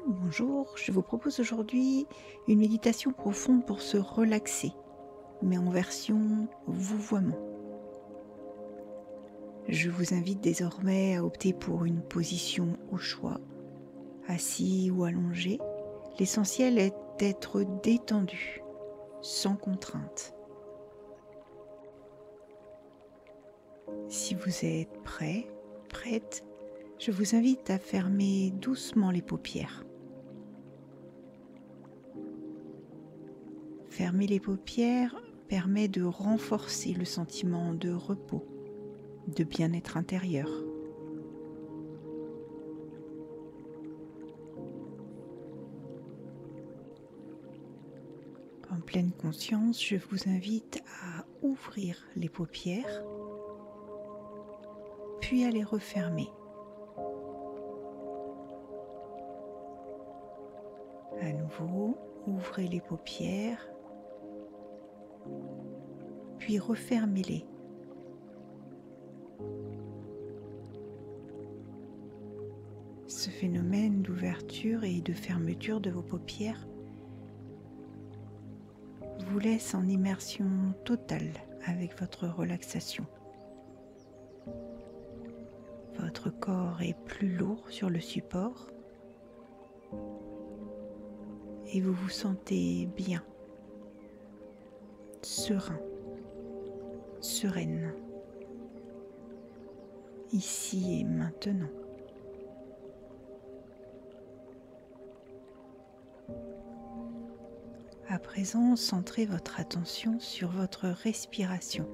Bonjour, je vous propose aujourd'hui une méditation profonde pour se relaxer, mais en version vouvoiement. Je vous invite désormais à opter pour une position au choix, assis ou allongé. L'essentiel est d'être détendu, sans contrainte. Si vous êtes prêt, prête, je vous invite à fermer doucement les paupières. Fermer les paupières permet de renforcer le sentiment de repos, de bien-être intérieur. En pleine conscience, je vous invite à ouvrir les paupières, puis à les refermer. À nouveau, ouvrez les paupières, puis refermez-les. Ce phénomène d'ouverture et de fermeture de vos paupières vous laisse en immersion totale avec votre relaxation. Votre corps est plus lourd sur le support et vous vous sentez bien, serein, sereine, ici et maintenant. À présent, centrez votre attention sur votre respiration.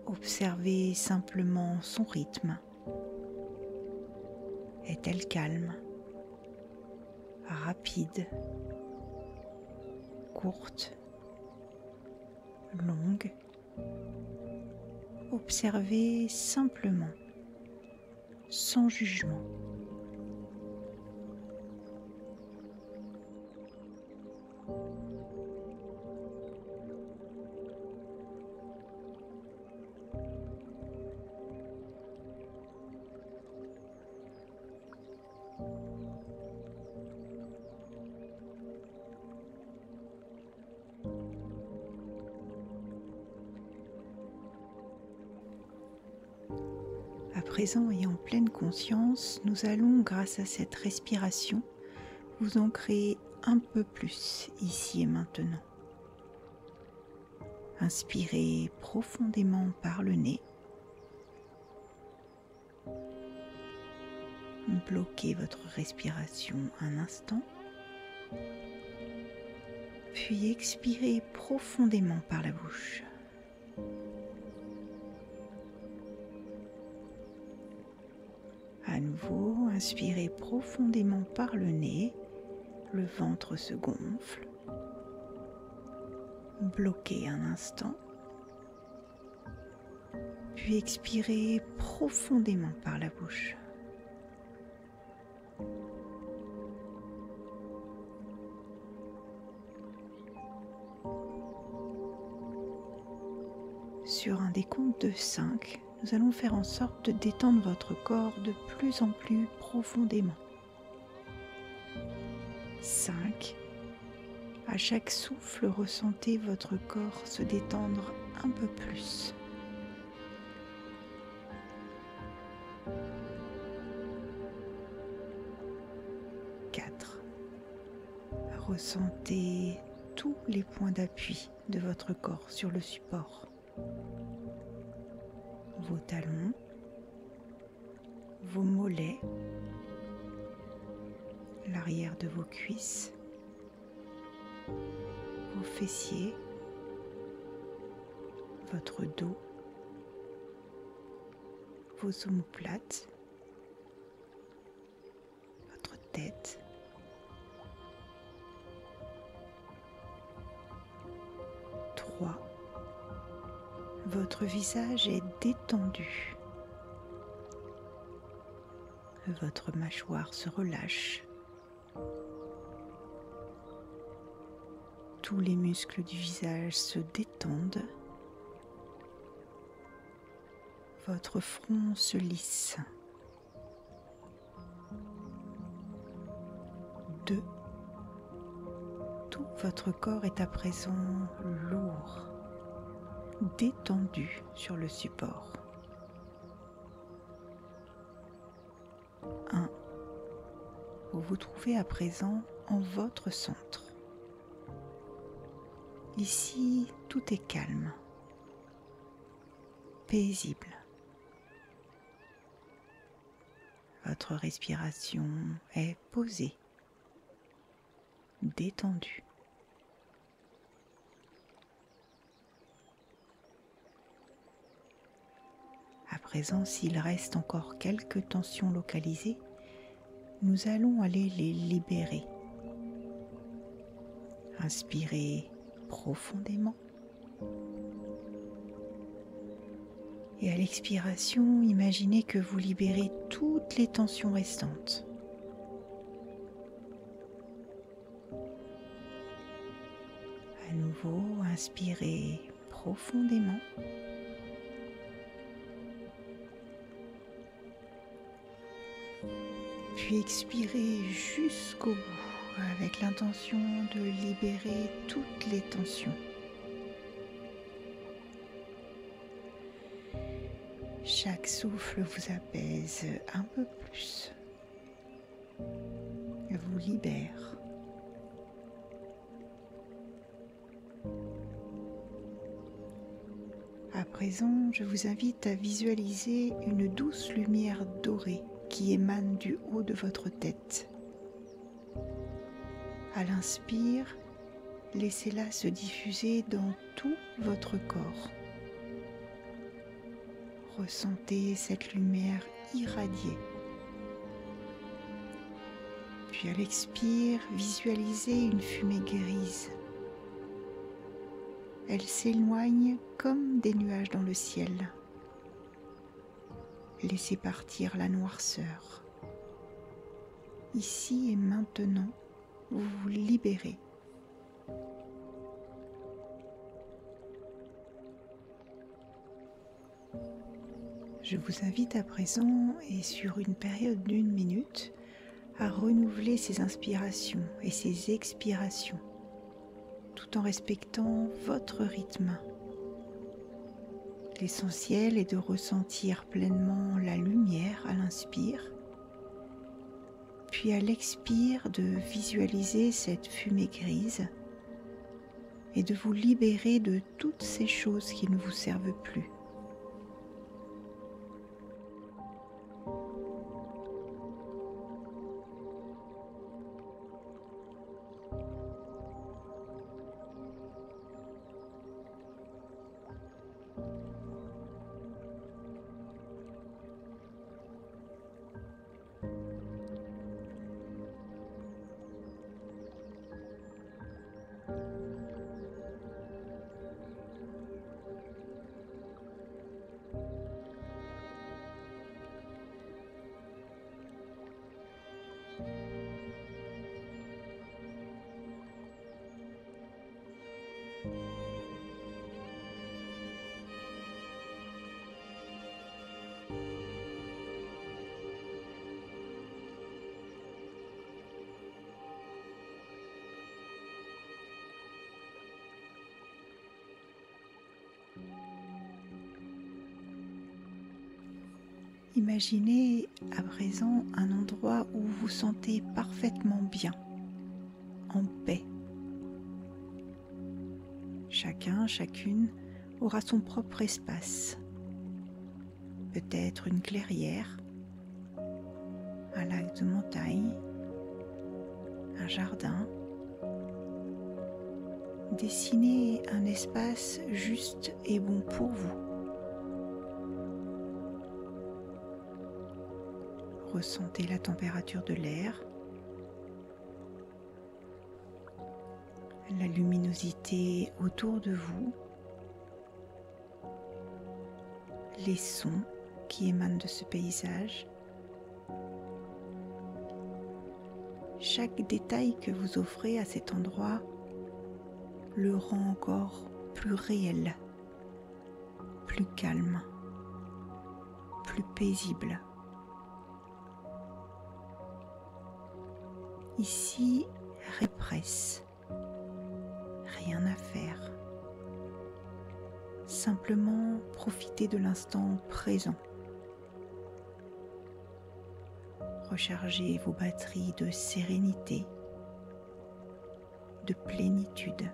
Observez simplement son rythme. Est-elle calme, rapide, courte, longue? Observez simplement, sans jugement. À présent et en pleine conscience, nous allons, grâce à cette respiration, vous ancrer un peu plus ici et maintenant. Inspirez profondément par le nez. Bloquez votre respiration un instant. Puis expirez profondément par la bouche. À nouveau, inspirez profondément par le nez, le ventre se gonfle. Bloquez un instant, puis expirez profondément par la bouche. Sur un décompte de 5, nous allons faire en sorte de détendre votre corps de plus en plus profondément. 5. À chaque souffle, ressentez votre corps se détendre un peu plus. 4. Ressentez tous les points d'appui de votre corps sur le support. Vos talons, vos mollets, l'arrière de vos cuisses, vos fessiers, votre dos, vos omoplates, votre tête, votre visage est détendu. Votre mâchoire se relâche. Tous les muscles du visage se détendent. Votre front se lisse. 2. Tout votre corps est à présent lourd, détendu sur le support. 1. Vous vous trouvez à présent en votre centre. Ici, tout est calme, paisible. Votre respiration est posée, détendue. À présent, s'il reste encore quelques tensions localisées, nous allons aller les libérer. Inspirez profondément. Et à l'expiration, imaginez que vous libérez toutes les tensions restantes. À nouveau, inspirez profondément. Puis expirez jusqu'au bout avec l'intention de libérer toutes les tensions. Chaque souffle vous apaise un peu plus, vous libère. À présent, je vous invite à visualiser une douce lumière dorée qui émane du haut de votre tête. À l'inspire, laissez-la se diffuser dans tout votre corps. Ressentez cette lumière irradier. Puis à l'expire, visualisez une fumée grise. Elle s'éloigne comme des nuages dans le ciel. Laissez partir la noirceur. Ici et maintenant, vous vous libérez. Je vous invite à présent, et sur une période d'1 minute, à renouveler ces inspirations et ces expirations, tout en respectant votre rythme. L'essentiel est de ressentir pleinement la lumière à l'inspire, puis à l'expire de visualiser cette fumée grise et de vous libérer de toutes ces choses qui ne vous servent plus. Imaginez à présent un endroit où vous vous sentez parfaitement bien, en paix. Chacun, chacune aura son propre espace. Peut-être une clairière, un lac de montagne, un jardin. Dessinez un espace juste et bon pour vous. Ressentez la température de l'air, la luminosité autour de vous, les sons qui émanent de ce paysage. Chaque détail que vous offrez à cet endroit le rend encore plus réel, plus calme, plus paisible. Ici, répresse. Rien à faire. Simplement profiter de l'instant présent. Rechargez vos batteries de sérénité, de plénitude.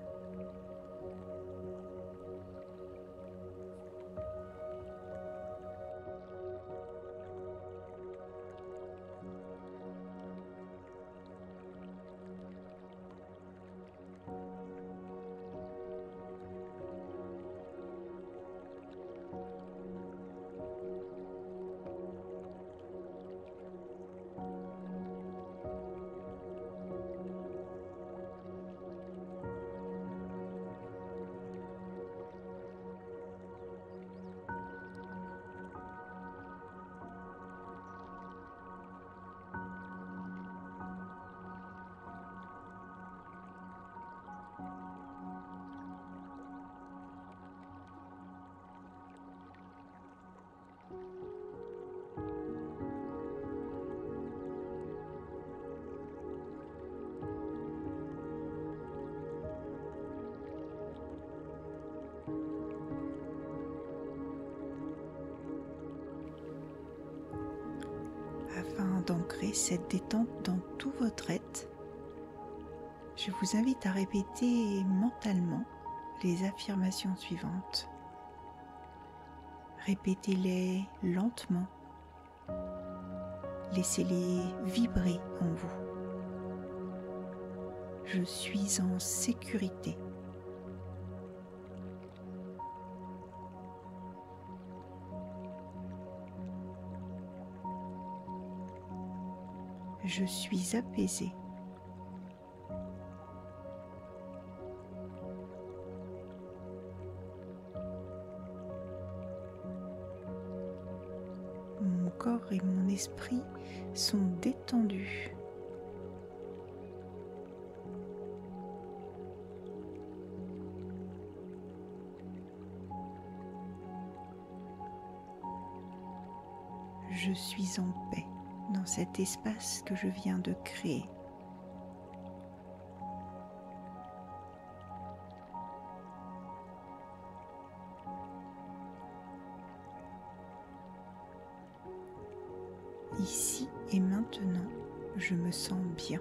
Afin d'ancrer cette détente dans tout votre être, je vous invite à répéter mentalement les affirmations suivantes. Répétez-les lentement. Laissez-les vibrer en vous. Je suis en sécurité. Je suis apaisé. Mon corps et mon esprit sont détendus. Je suis en paix dans cet espace que je viens de créer. Ici et maintenant, je me sens bien.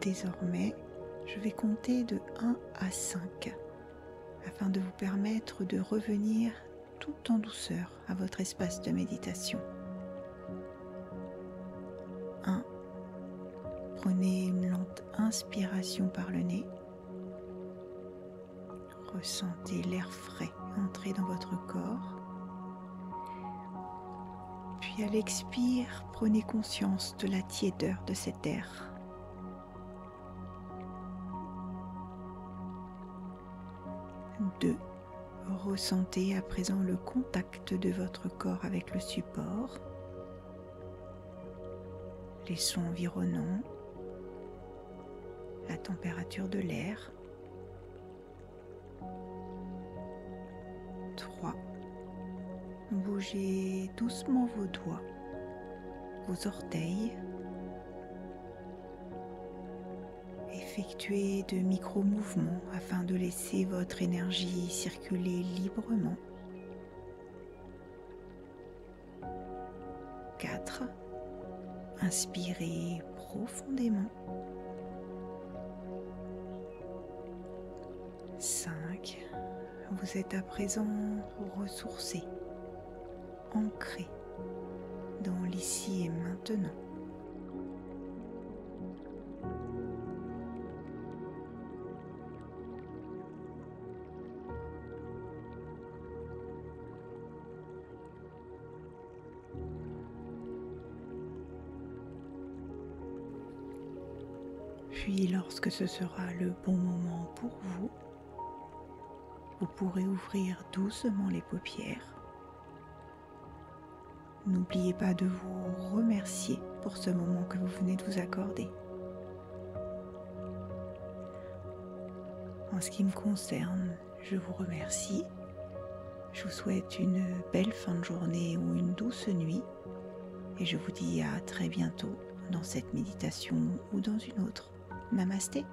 Désormais, je vais compter de 1 à 5 afin de vous permettre de revenir tout en douceur à votre espace de méditation. 1. Prenez une lente inspiration par le nez. Ressentez l'air frais entrer dans votre corps. Puis à l'expire, prenez conscience de la tiédeur de cet air. 2. Ressentez à présent le contact de votre corps avec le support, les sons environnants, la température de l'air. 3. Bougez doucement vos doigts, vos orteils. Effectuez de micro-mouvements afin de laisser votre énergie circuler librement. 4. Inspirez profondément. 5. Vous êtes à présent ressourcé, ancré dans l'ici et maintenant. Puis, lorsque ce sera le bon moment pour vous, vous pourrez ouvrir doucement les paupières, N'oubliez pas de vous remercier pour ce moment que vous venez de vous accorder. En ce qui me concerne, je vous remercie. Je vous souhaite une belle fin de journée ou une douce nuit. Et je vous dis à très bientôt dans cette méditation ou dans une autre. Namasté.